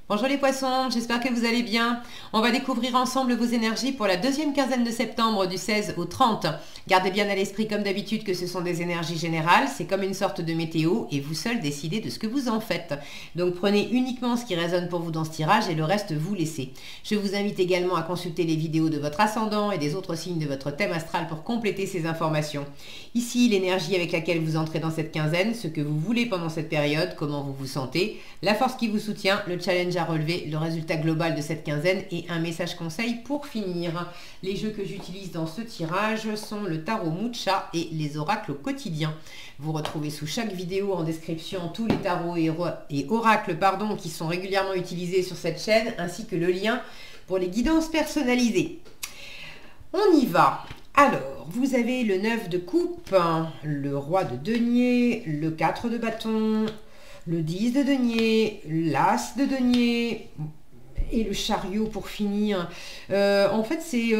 Bonjour les poissons, j'espère que vous allez bien. On va découvrir ensemble vos énergies pour la deuxième quinzaine de septembre du 16 au 30. Gardez bien à l'esprit comme d'habitude que ce sont des énergies générales, c'est comme une sorte de météo et vous seuls décidez de ce que vous en faites. Donc prenez uniquement ce qui résonne pour vous dans ce tirage et le reste vous laissez. Je vous invite également à consulter les vidéos de votre ascendant et des autres signes de votre thème astral pour compléter ces informations. Ici, l'énergie avec laquelle vous entrez dans cette quinzaine, ce que vous voulez pendant cette période, comment vous vous sentez, la force qui vous soutient, le challenge à relever, le résultat global de cette quinzaine et un message conseil pour finir. Les jeux que j'utilise dans ce tirage sont le tarot Mucha et les oracles au quotidien. Vous retrouvez sous chaque vidéo en description tous les tarots et oracles qui sont régulièrement utilisés sur cette chaîne ainsi que le lien pour les guidances personnalisées. On y va. Alors, vous avez le 9 de coupe, le roi de denier, le 4 de bâton, le 10 de denier, l'as de denier et le chariot pour finir. En fait, c'est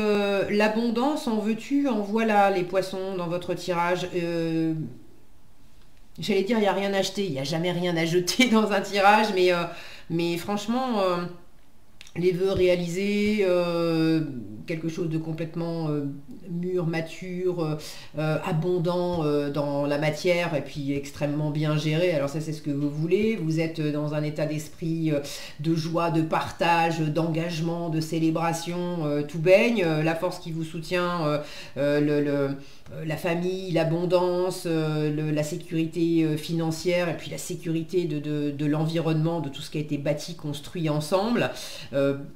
l'abondance, en veux-tu, en voilà les poissons dans votre tirage. J'allais dire, il n'y a rien à acheter, il n'y a jamais rien à jeter dans un tirage, mais franchement... les vœux réalisés, quelque chose de complètement mûr, mature, abondant dans la matière et puis extrêmement bien géré. Alors ça, c'est ce que vous voulez. Vous êtes dans un état d'esprit de joie, de partage, d'engagement, de célébration. Tout baigne. La force qui vous soutient, la famille, l'abondance, la sécurité financière et puis la sécurité de l'environnement, de tout ce qui a été bâti, construit ensemble.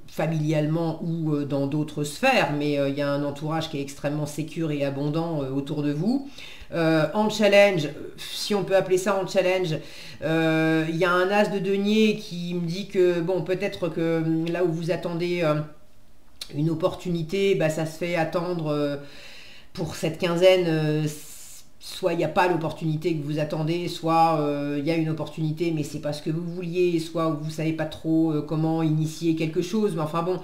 Familialement ou dans d'autres sphères, mais il y a un entourage qui est extrêmement sécure et abondant autour de vous. En challenge, si on peut appeler ça en challenge, il y a un as de denier qui me dit que bon, peut-être que là où vous attendez une opportunité, ça se fait attendre pour cette quinzaine. Soit il n'y a pas l'opportunité que vous attendez, soit il y a une opportunité mais c'est pas ce que vous vouliez, soit vous ne savez pas trop comment initier quelque chose, mais enfin bon,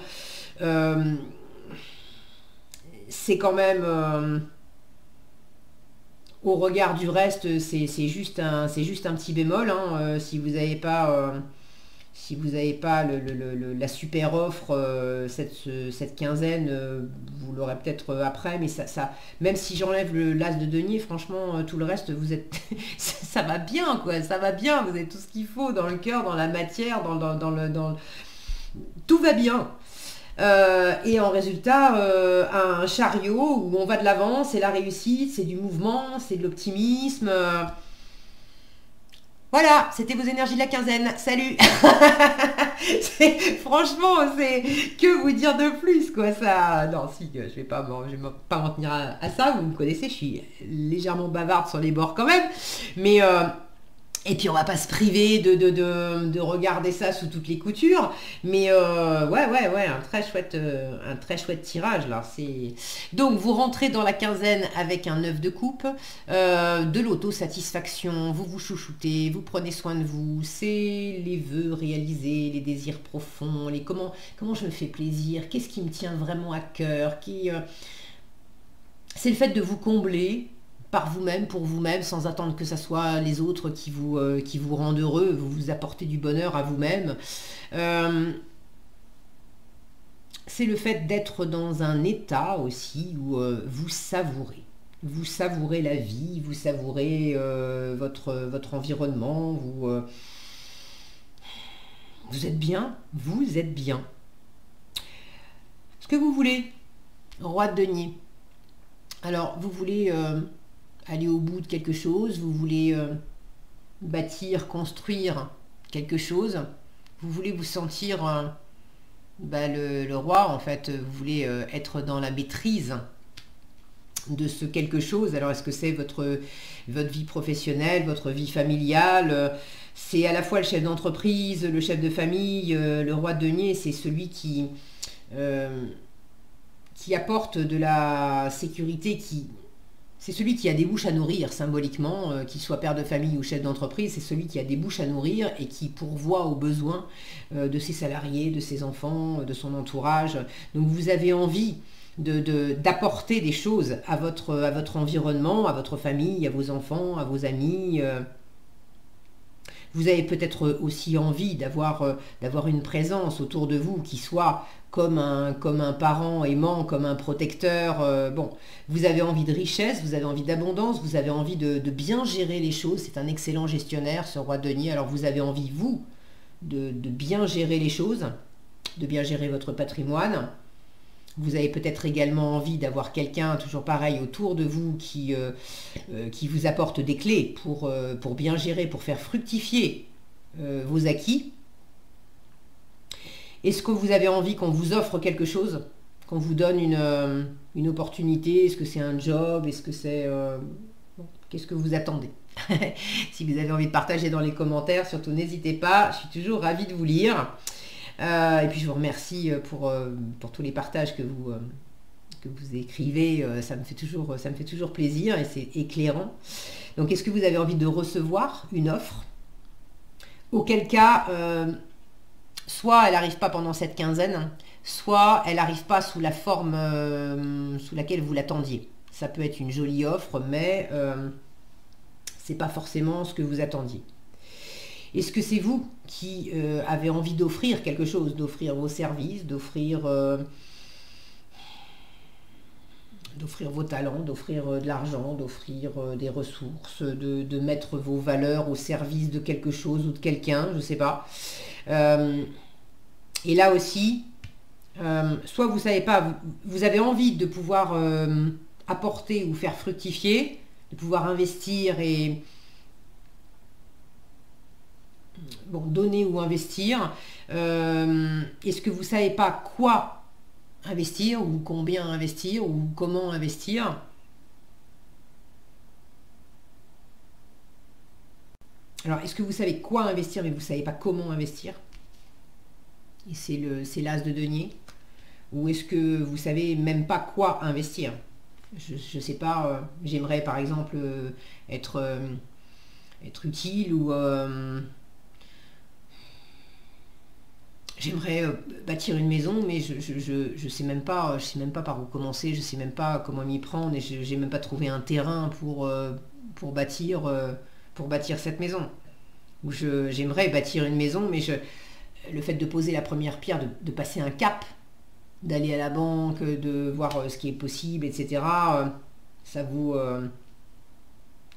c'est quand même, au regard du reste, c'est juste un petit bémol, hein, si vous n'avez pas... si vous n'avez pas la super offre cette quinzaine, vous l'aurez peut-être après, mais même si j'enlève l'as de denier, franchement, tout le reste, vous êtes, ça va bien, quoi, ça va bien, vous avez tout ce qu'il faut dans le cœur, dans la matière, tout va bien. Et en résultat, un chariot où on va de l'avant, c'est la réussite, c'est du mouvement, c'est de l'optimisme. Voilà, c'était vos énergies de la quinzaine. Salut. Franchement, c'est que vous dire de plus, quoi. Ça, non, si, je vais pas m'en tenir à ça. Vous me connaissez, je suis légèrement bavarde sur les bords quand même. Mais et puis on va pas se priver de regarder ça sous toutes les coutures. Mais ouais, un très chouette tirage là. Donc vous rentrez dans la quinzaine avec un 9 de coupe, de l'autosatisfaction, vous vous chouchoutez, vous prenez soin de vous, c'est les vœux réalisés, les désirs profonds, comment je me fais plaisir, qu'est-ce qui me tient vraiment à cœur, c'est le fait de vous combler par vous-même, pour vous-même, sans attendre que ce soit les autres qui vous rendent heureux, vous apportez du bonheur à vous-même. C'est le fait d'être dans un état aussi où vous savourez. Vous savourez la vie, vous savourez votre environnement, vous êtes bien, vous êtes bien. Ce que vous voulez, roi de denier. Alors, vous voulez... aller au bout de quelque chose, vous voulez bâtir, construire quelque chose, vous voulez vous sentir le roi, en fait, vous voulez être dans la maîtrise de ce quelque chose. Alors, est-ce que c'est votre vie professionnelle, votre vie familiale? C'est à la fois le chef d'entreprise, le chef de famille, le roi de denier, c'est celui qui apporte de la sécurité, c'est celui qui a des bouches à nourrir symboliquement, qu'il soit père de famille ou chef d'entreprise, c'est celui qui a des bouches à nourrir et qui pourvoit aux besoins de ses salariés, de ses enfants, de son entourage. Donc vous avez envie d'apporter des choses à votre environnement, à votre famille, à vos enfants, à vos amis. Vous avez peut-être aussi envie d'avoir une présence autour de vous qui soit comme un parent aimant, comme un protecteur. Bon, vous avez envie de richesse, vous avez envie d'abondance, vous avez envie de bien gérer les choses. C'est un excellent gestionnaire, ce roi de denier. Alors vous avez envie, vous, de bien gérer les choses, de bien gérer votre patrimoine. Vous avez peut-être également envie d'avoir quelqu'un, toujours pareil, autour de vous qui vous apporte des clés pour bien gérer, pour faire fructifier vos acquis. Est-ce que vous avez envie qu'on vous offre quelque chose, qu'on vous donne une opportunité? Est-ce que c'est un job? Est-ce que c'est... qu'est-ce que vous attendez? Si vous avez envie de partager dans les commentaires, surtout n'hésitez pas, je suis toujours ravie de vous lire. Et puis je vous remercie pour tous les partages que vous écrivez, ça me fait toujours plaisir et c'est éclairant. Donc est-ce que vous avez envie de recevoir une offre? Auquel cas, soit elle n'arrive pas pendant cette quinzaine, soit elle n'arrive pas sous la forme sous laquelle vous l'attendiez. Ça peut être une jolie offre, mais c'est pas forcément ce que vous attendiez. Est-ce que c'est vous qui avez envie d'offrir quelque chose, d'offrir vos services, d'offrir vos talents, d'offrir de l'argent, d'offrir des ressources, de mettre vos valeurs au service de quelque chose ou de quelqu'un, je ne sais pas. Et là aussi, soit vous ne savez pas, vous avez envie de pouvoir apporter ou faire fructifier, de pouvoir investir et... Bon, donner ou investir. Est-ce que vous ne savez pas quoi investir ou combien investir ou comment investir? Alors, est-ce que vous savez quoi investir mais vous ne savez pas comment investir? Et c'est l'as de denier. Ou est-ce que vous ne savez même pas quoi investir? Je ne sais pas, j'aimerais par exemple être utile ou... J'aimerais bâtir une maison, mais je sais même pas par où commencer, je sais même pas comment m'y prendre et j'ai même pas trouvé un terrain pour bâtir cette maison. Ou j'aimerais bâtir une maison, mais le fait de poser la première pierre, de passer un cap, d'aller à la banque, de voir ce qui est possible, etc. Ça vous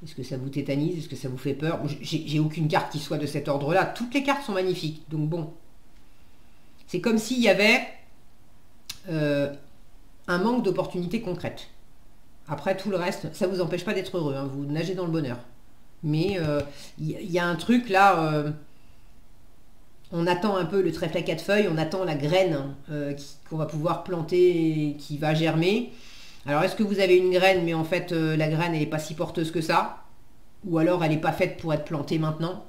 est-ce que ça vous tétanise? Est-ce que ça vous fait peur? J'ai aucune carte qui soit de cet ordre-là. Toutes les cartes sont magnifiques, donc bon. C'est comme s'il y avait un manque d'opportunités concrètes. Après, tout le reste, ça ne vous empêche pas d'être heureux, hein, vous nagez dans le bonheur. Mais il y a un truc là, on attend un peu le trèfle à 4 feuilles, on attend la graine qu'on va pouvoir planter et qui va germer. Alors, est-ce que vous avez une graine, mais en fait, la graine, elle n'est pas si porteuse que ça? Ou alors, elle n'est pas faite pour être plantée maintenant?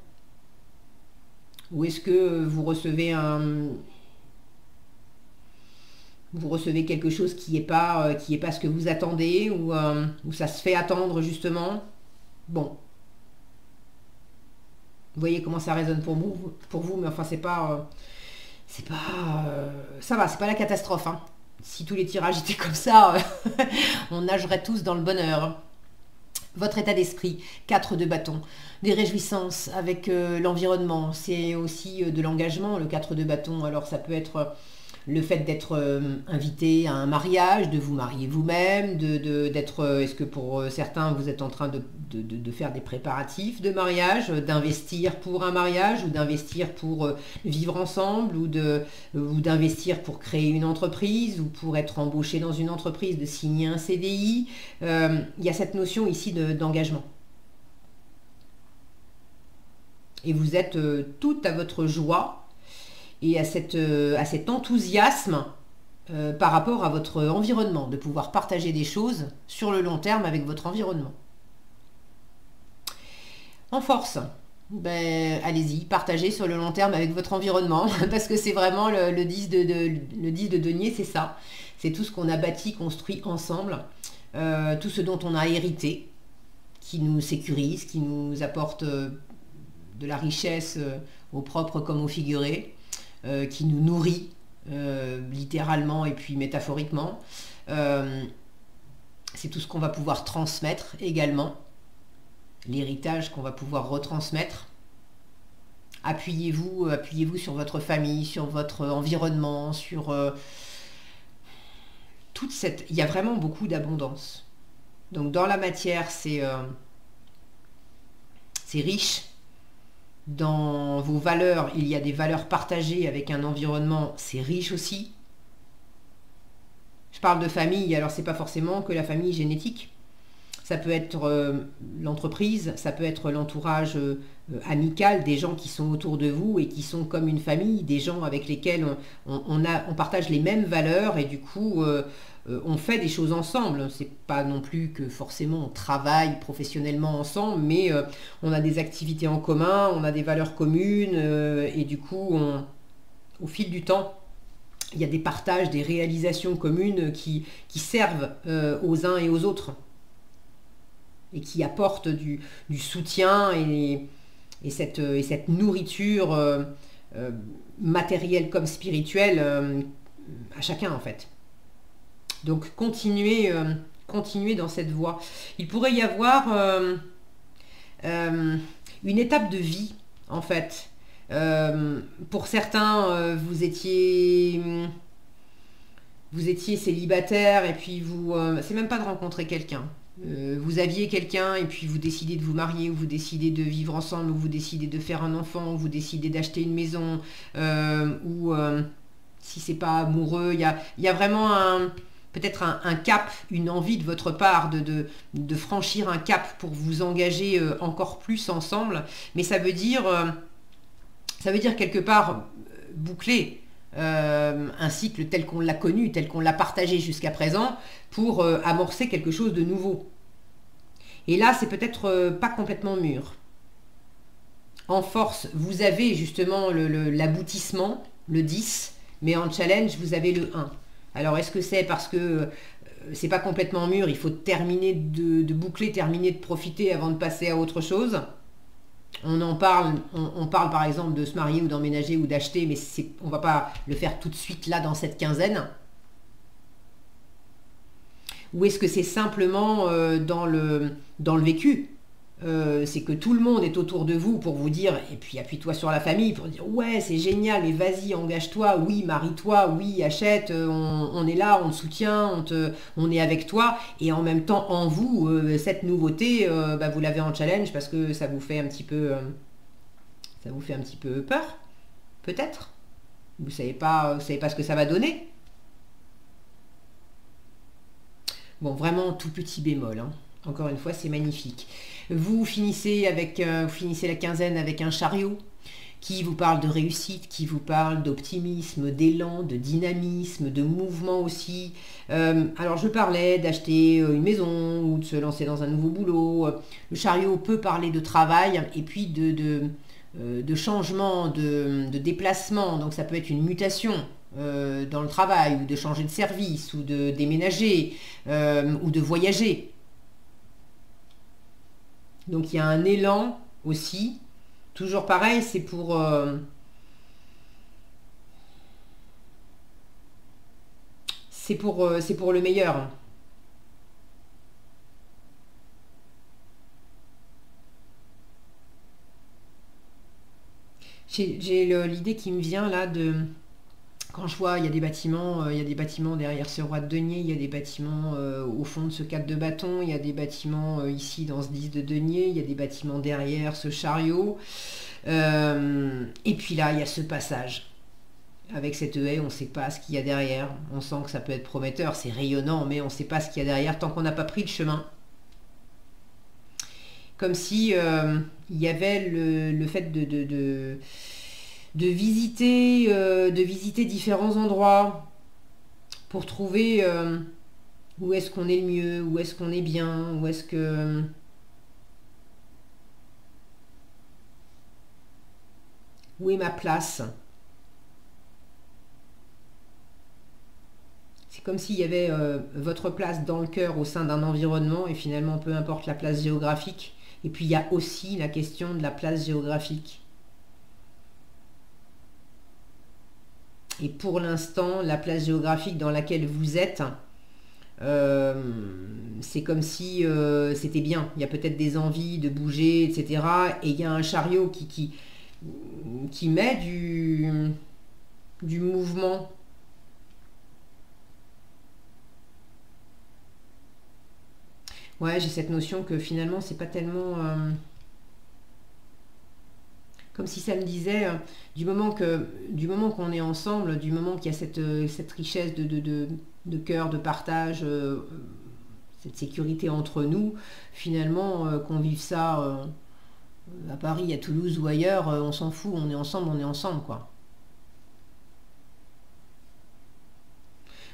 Ou est-ce que vous recevez quelque chose qui n'est pas ce que vous attendez ou ça se fait attendre justement? Bon. Vous voyez comment ça résonne pour vous, mais enfin ça va, c'est pas la catastrophe, hein. Si tous les tirages étaient comme ça, on nagerait tous dans le bonheur. Votre état d'esprit, 4 de bâton, des réjouissances avec l'environnement, c'est aussi de l'engagement, le 4 de bâton. Alors ça peut être le fait d'être invité à un mariage, de vous marier vous-même, d'être, est-ce que pour certains vous êtes en train de faire des préparatifs de mariage, d'investir pour un mariage ou d'investir pour vivre ensemble ou d'investir pour créer une entreprise ou pour être embauché dans une entreprise, de signer un CDI. Il y a cette notion ici d'engagement. Et vous êtes tout à votre joie et à cet enthousiasme par rapport à votre environnement, de pouvoir partager des choses sur le long terme avec votre environnement. En force, allez-y, partagez sur le long terme avec votre environnement, parce que c'est vraiment le 10 de denier, c'est ça. C'est tout ce qu'on a bâti, construit ensemble, tout ce dont on a hérité, qui nous sécurise, qui nous apporte de la richesse au propre comme au figuré, qui nous nourrit littéralement et puis métaphoriquement. C'est tout ce qu'on va pouvoir transmettre également, l'héritage qu'on va pouvoir retransmettre. appuyez-vous sur votre famille, sur votre environnement, sur toute cette... Il y a vraiment beaucoup d'abondance. Donc dans la matière, c'est riche. Dans vos valeurs, il y a des valeurs partagées avec un environnement, c'est riche aussi. Je parle de famille, alors c'est pas forcément que la famille génétique. Ça peut être l'entreprise, ça peut être l'entourage amical, des gens qui sont autour de vous et qui sont comme une famille, des gens avec lesquels on partage les mêmes valeurs et du coup on fait des choses ensemble. C'est pas non plus que forcément on travaille professionnellement ensemble, mais on a des activités en commun, on a des valeurs communes et du coup au fil du temps, il y a des partages, des réalisations communes qui servent aux uns et aux autres et qui apportent du soutien et cette nourriture matérielle comme spirituelle à chacun en fait. Donc continuez dans cette voie. Il pourrait y avoir une étape de vie en fait. Pour certains, vous étiez célibataire et puis c'est même pas de rencontrer quelqu'un. Vous aviez quelqu'un et puis vous décidez de vous marier ou vous décidez de vivre ensemble ou vous décidez de faire un enfant ou vous décidez d'acheter une maison ou si c'est pas amoureux, il y a vraiment peut-être un cap, une envie de votre part de franchir un cap pour vous engager encore plus ensemble, mais ça veut dire quelque part boucler un cycle tel qu'on l'a connu, tel qu'on l'a partagé jusqu'à présent, pour amorcer quelque chose de nouveau. Et là, c'est peut-être pas complètement mûr. En force, vous avez justement l'aboutissement, le 10, mais en challenge, vous avez le 1. Alors, est-ce que c'est parce que c'est pas complètement mûr, il faut terminer de boucler, terminer de profiter avant de passer à autre chose? On parle par exemple de se marier ou d'emménager ou d'acheter, mais on va pas le faire tout de suite là dans cette quinzaine. Ou est-ce que c'est simplement dans le vécu c'est que tout le monde est autour de vous pour vous dire, et puis appuie-toi sur la famille pour dire ouais c'est génial, mais vas-y engage-toi, oui marie-toi, oui achète, on est là, on te soutient, on est avec toi, et en même temps en vous, cette nouveauté, vous l'avez en challenge parce que ça vous fait un petit peu peur, peut-être. Vous savez pas ce que ça va donner. Bon, vraiment tout petit bémol, hein. Encore une fois, c'est magnifique. Vous finissez la quinzaine avec un chariot qui vous parle de réussite, qui vous parle d'optimisme, d'élan, de dynamisme, de mouvement aussi. Alors je parlais d'acheter une maison ou de se lancer dans un nouveau boulot. Le chariot peut parler de travail et puis de changement, de déplacement. Donc ça peut être une mutation dans le travail ou de changer de service ou de déménager ou de voyager. Donc il y a un élan aussi. Toujours pareil, c'est pour le meilleur. J'ai l'idée qui me vient là de... Quand je vois, il y a des bâtiments derrière ce roi de denier, il y a des bâtiments au fond de ce 4 de bâton, il y a des bâtiments ici dans ce 10 de denier, il y a des bâtiments derrière ce chariot. Et puis là, il y a ce passage. Avec cette haie, on ne sait pas ce qu'il y a derrière. On sent que ça peut être prometteur, c'est rayonnant, mais on ne sait pas ce qu'il y a derrière tant qu'on n'a pas pris le chemin. Comme si il y avait le fait de visiter différents endroits pour trouver où est-ce qu'on est le mieux, où est-ce qu'on est bien, où est ma place. C'est comme s'il y avait votre place dans le cœur au sein d'un environnement et finalement peu importe la place géographique. Et puis il y a aussi la question de la place géographique. Et pour l'instant, la place géographique dans laquelle vous êtes, c'est comme si c'était bien. Il y a peut-être des envies de bouger, etc. Et il y a un chariot qui met du mouvement. Ouais, j'ai cette notion que finalement, c'est pas tellement... comme si ça me disait, du moment qu'on est ensemble, du moment qu'il y a cette richesse de cœur, de partage, cette sécurité entre nous, finalement, qu'on vive ça à Paris, à Toulouse ou ailleurs, on s'en fout, on est ensemble, quoi.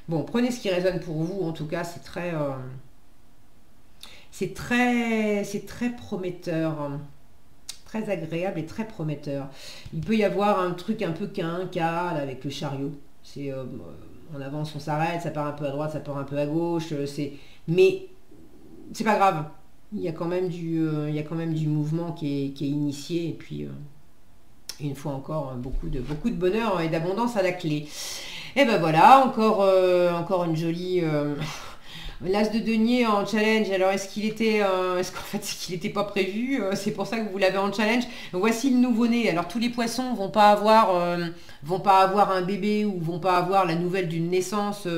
Bon, prenez ce qui résonne pour vous, en tout cas, c'est très prometteur, très agréable et très prometteur. Il peut y avoir un truc un peu quincal avec le chariot. C'est on avance, on s'arrête, ça part un peu à droite, ça part un peu à gauche. Mais c'est pas grave. Il y a quand même du mouvement qui est initié et puis une fois encore beaucoup de bonheur et d'abondance à la clé. Et ben voilà, encore une jolie. L'as de denier en challenge, alors est-ce qu'en fait c'est qu'il n'était pas prévu, c'est pour ça que vous l'avez en challenge. Voici le nouveau-né. Alors tous les poissons vont pas avoir un bébé ou vont pas avoir la nouvelle d'une naissance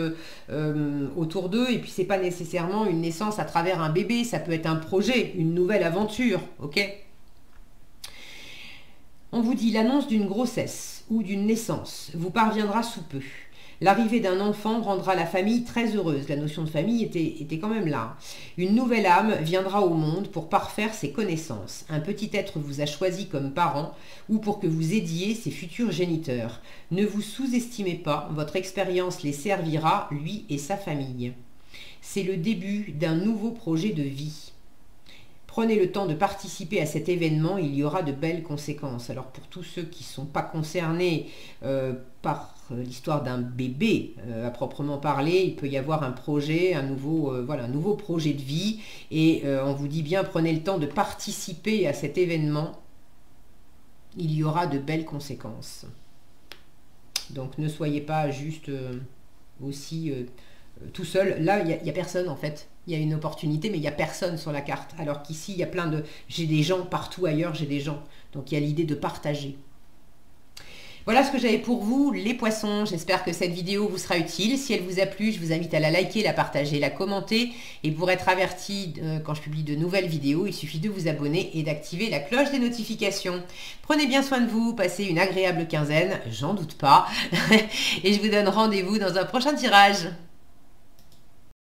autour d'eux, et puis c'est pas nécessairement une naissance à travers un bébé, ça peut être un projet, une nouvelle aventure, ok? On vous dit l'annonce d'une grossesse ou d'une naissance vous parviendra sous peu. L'arrivée d'un enfant rendra la famille très heureuse. La notion de famille était quand même là. Une nouvelle âme viendra au monde pour parfaire ses connaissances. Un petit être vous a choisi comme parent ou pour que vous aidiez ses futurs géniteurs. Ne vous sous-estimez pas, votre expérience les servira, lui et sa famille. C'est le début d'un nouveau projet de vie. Prenez le temps de participer à cet événement, il y aura de belles conséquences. Alors pour tous ceux qui ne sont pas concernés par l'histoire d'un bébé à proprement parler, il peut y avoir un projet, un nouveau projet de vie, et on vous dit bien, prenez le temps de participer à cet événement, il y aura de belles conséquences. Donc ne soyez pas juste aussi tout seul. Là, il n'y a personne en fait. Il y a une opportunité, mais il n'y a personne sur la carte. Alors qu'ici, il y a plein de... J'ai des gens partout ailleurs, j'ai des gens. Donc il y a l'idée de partager. Voilà ce que j'avais pour vous, les poissons. J'espère que cette vidéo vous sera utile. Si elle vous a plu, je vous invite à la liker, la partager, la commenter. Et pour être averti quand je publie de nouvelles vidéos, il suffit de vous abonner et d'activer la cloche des notifications. Prenez bien soin de vous, passez une agréable quinzaine, j'en doute pas. Et je vous donne rendez-vous dans un prochain tirage.